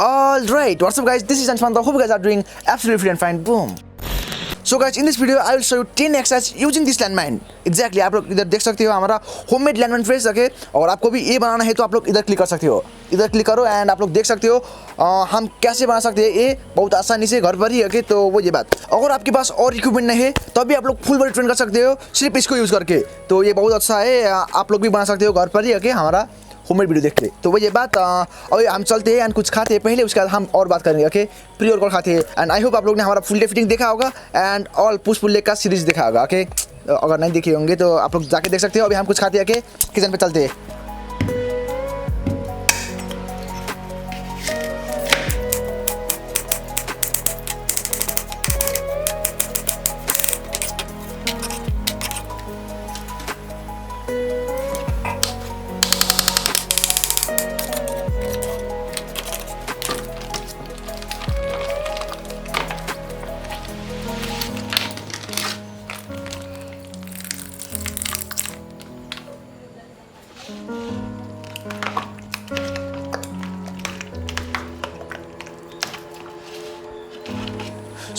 Alright, what's up guys, this is Anish. Hope you guys are doing absolutely fit and fine. Boom. So guys, in this video I will show you 10 exercises using this landmine. Exactly, आप लोग इधर देख सकते हो हमारा homemade landmine fresh रखे और आपको भी ये बनाना है तो आप लोग इधर क्लिक कर सकते हो. इधर क्लिक करो एंड आप लोग देख सकते हो हम कैसे बना सकते हैं ये बहुत आसानी से घर पर ही. ओके, तो वो ये बात. अगर आपके पास और इक्विपमेंट नहीं है तो भी आप लोग फुल बॉडी ट्रेन कर सकते हो सिर्फ इसको यूज़ करके. तो ये बहुत अच्छा है, आप लोग भी बना सकते हो घर पर ही. ओके, हमारा होममेड वीडियो देख ले. तो वो ये बात. अभी हम चलते हैं एंड कुछ खाते हैं पहले, उसके बाद हम और बात करेंगे. ओके, प्री वर्कआउट खाते हैं एंड आई होप आप लोग ने हमारा फुल डे फिटिंग देखा होगा and all push pull leg का सीरीज देखा होगा. ओके, अगर नहीं देखे होंगे तो आप लोग जाके देख सकते हो. अभी हम कुछ खाते हैं. ओके, किचन पे चलते हैं.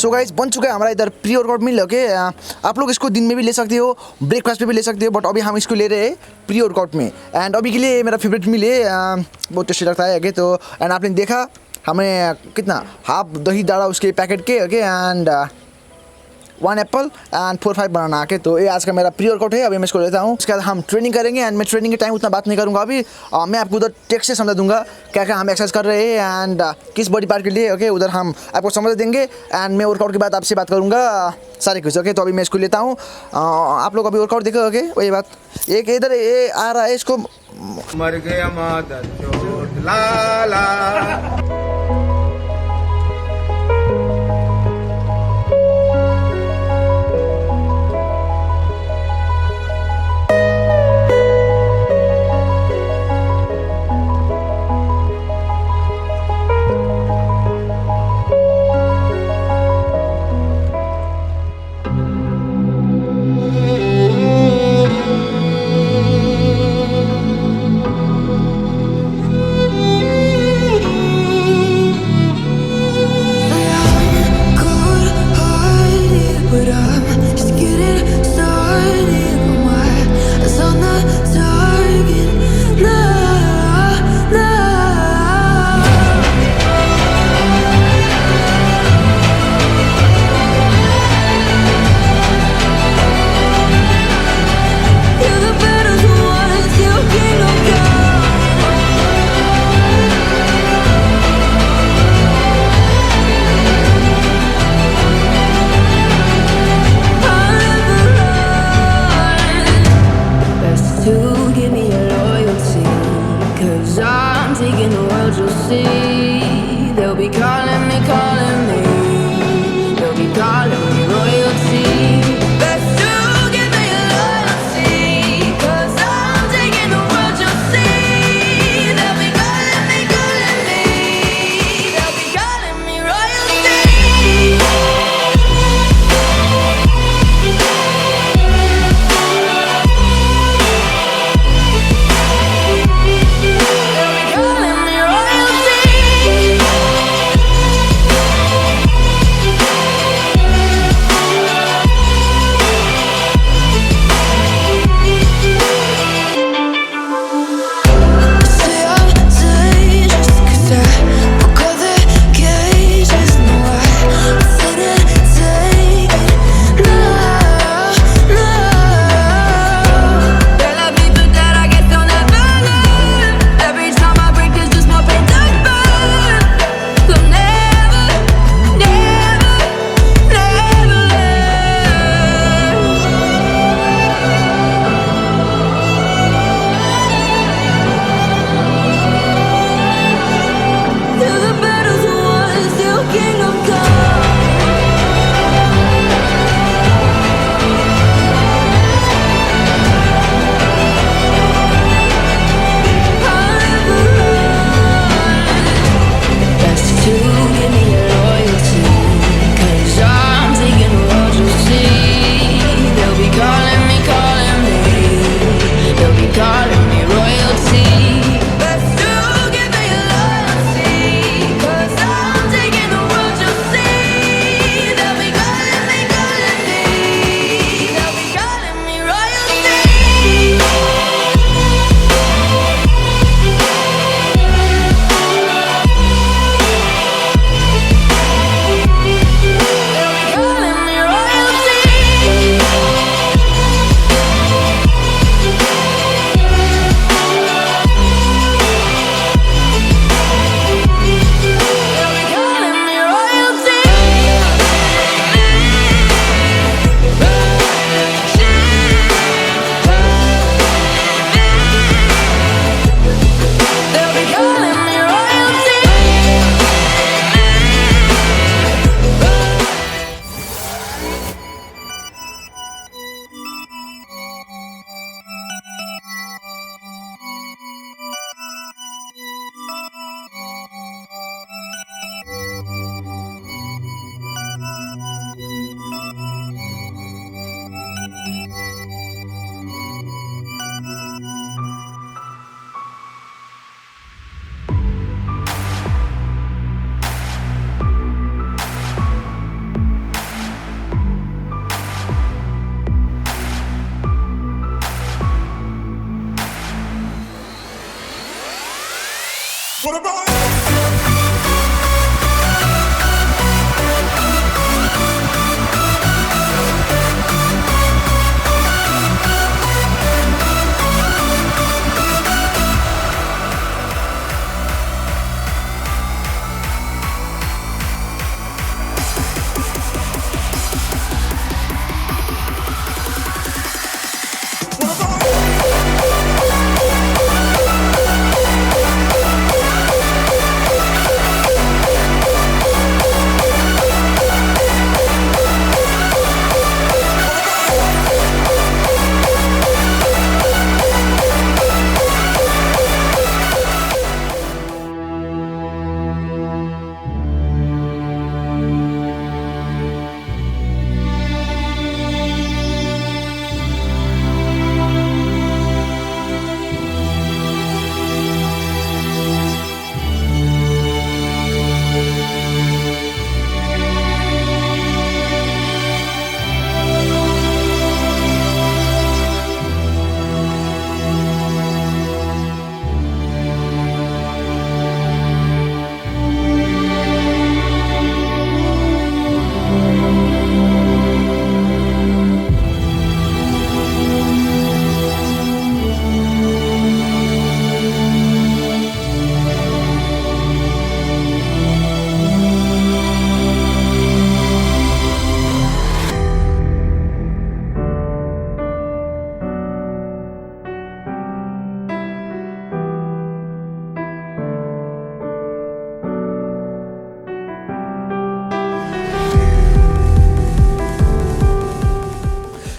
सो गाइस, बन चुका है हमारा इधर प्री वर्कआउट मील. ओके, आप लोग इसको दिन में भी ले सकते हो, ब्रेकफास्ट पे भी ले सकते हो, बट अभी हम इसको ले रहे हैं प्री वर्कआउट में. एंड अभी के लिए मेरा फेवरेट मील है, बहुत टेस्टी लगता है. ओके, तो एंड आपने देखा हमें कितना हाफ दही डाला उसके पैकेट के. ओके, एंड 1 एप्पल एंड 4-5 बनाना. के तो ये आज का मेरा प्री वर्कआउट है. अभी मैं इसको लेता हूँ, उसके बाद हम ट्रेनिंग करेंगे. एंड मैं ट्रेनिंग के टाइम उतना बात नहीं करूँगा अभी. मैं आपको उधर टेक्स्ट से समझा दूंगा क्या क्या हम एक्सरसाइज कर रहे हैं एंड किस बॉडी पार्ट के लिए. ओके, उधर हम आपको समझ देंगे एंड मैं वर्कआउट के बाद आपसे बात करूँगा सारे कुछ. ओके, तो अभी मैं इसको लेता हूँ. आप लोग अभी वर्कआउट देखो. ओके, वही बात. एक इधर ये आ रहा है, इसको मर गया मादर चोट लाला.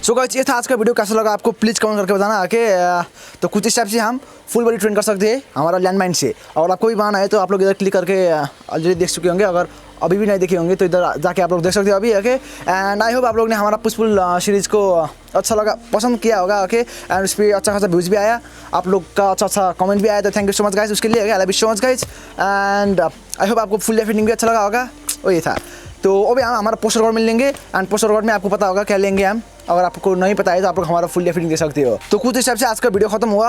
सो गाइस ये था आज का वीडियो, कैसा लगा आपको प्लीज़ कमेंट करके बताना आके। तो कुछ इस टाइप से हम फुल बॉडी ट्रेन कर सकते हैं हमारा लैंडमाइन से। और आपको भी बनाना है तो आप लोग इधर क्लिक करके ऑलरेडी देख चुके होंगे, अगर अभी भी नहीं देखे होंगे तो इधर जाके आप लोग देख सकते हो अभी। ओके, एंड आई होप आप लोग ने हमारा पुशफुल सीरीज़ को अच्छा लगा, पसंद किया होगा। ओके, एंड उस पर अच्छा खासा व्यूज़ भी आया, आप लोग का अच्छा कमेंट भी आया, तो thank you so much guys उसके लिए। I love you so much guys, and I hope आपको फुल फिटिंग भी अच्छा लगा होगा। वो ये था। तो अभी हम हमारा पोस्टर कोड में लेंगे, एंड पोस्टर कोड में आपको पता होगा क्या लेंगे हम। अगर आपको नहीं पता है तो आप लोग हमारा फुल फिटिंग दे सकते हो। तो कुछ इस टाइप से आज का वीडियो खत्म हुआ।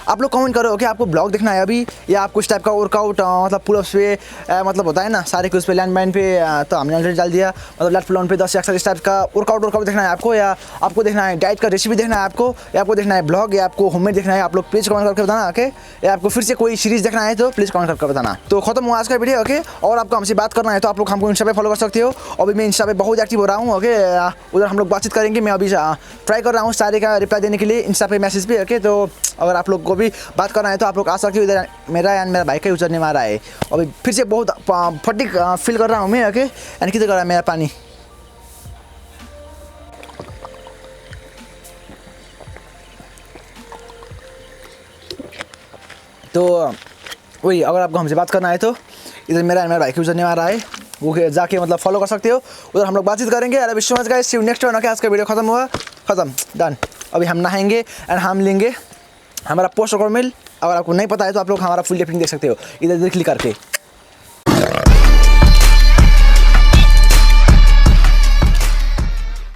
आप लोग कमेंट करो कि आपको ब्लॉग देखना है अभी, या आपको इस टाइप का वर्कआउट मतलब पुलअप्स पे मतलब होता है ना सारे कुछ पे लैंडमाइन पे, तो हमने ऑलरेडी डाल दिया। मतलब लेफ्ट पुल पे 10 एक्सरसाइज इस टाइप का वर्कआउट देखना है आपको, या आपको देखना है डाइट का रेसिपी देखना है आपको, या आपको देखना है ब्लॉग, या आपको होममेड देखना है, आप लोग प्लीज़ कमेंट करके बताना। ओके, या आपको फिर से कोई सीरीज़ देखना है तो प्लीज़ कमेंट करके बताना। तो खत्म हुआ आज का वीडियो। ओके, और आपको हमसे बात करना है तो आप लोग हमको इंस्टा पे फॉलो कर सकते हो। अभी मैं इंस्टा पे बहुत एक्टिव हो रहा हूँ। ओके, उधर हम लोग बातचीत करेंगे। मैं अभी ट्राई कर रहा हूँ सारे का रिप्लाई देने के लिए इंस्टा पे मैसेज पे। ओके, तो अगर आप लोग को भी बात करना है तो आप लोग आ सकते हो। इधर मेरा एंड मेरा भाई का यूजर नेम आ रहा है। अभी फिर से बहुत फटीक फील कर रहा हूँ मैं। ओके, एंड किधर कर रहा है मेरा पानी। तो वही, अगर आपको हमसे बात करना है तो इधर मेरा एंड मेरा भाई का यूजर नेम आ रहा है, वो जाके मतलब फॉलो कर सकते हो। उधर हम लोग बातचीत करेंगे। अरे Vishwas guys, see you next one. Okay, आज का वीडियो खत्म हुआ, खत्म, डन। अभी हम नहाएंगे एंड हम लेंगे हमारा पोस्ट कोड मिल। अगर आपको नहीं पता है तो आप लोग हमारा फुल फिटिंग देख सकते हो इधर क्लिक करके।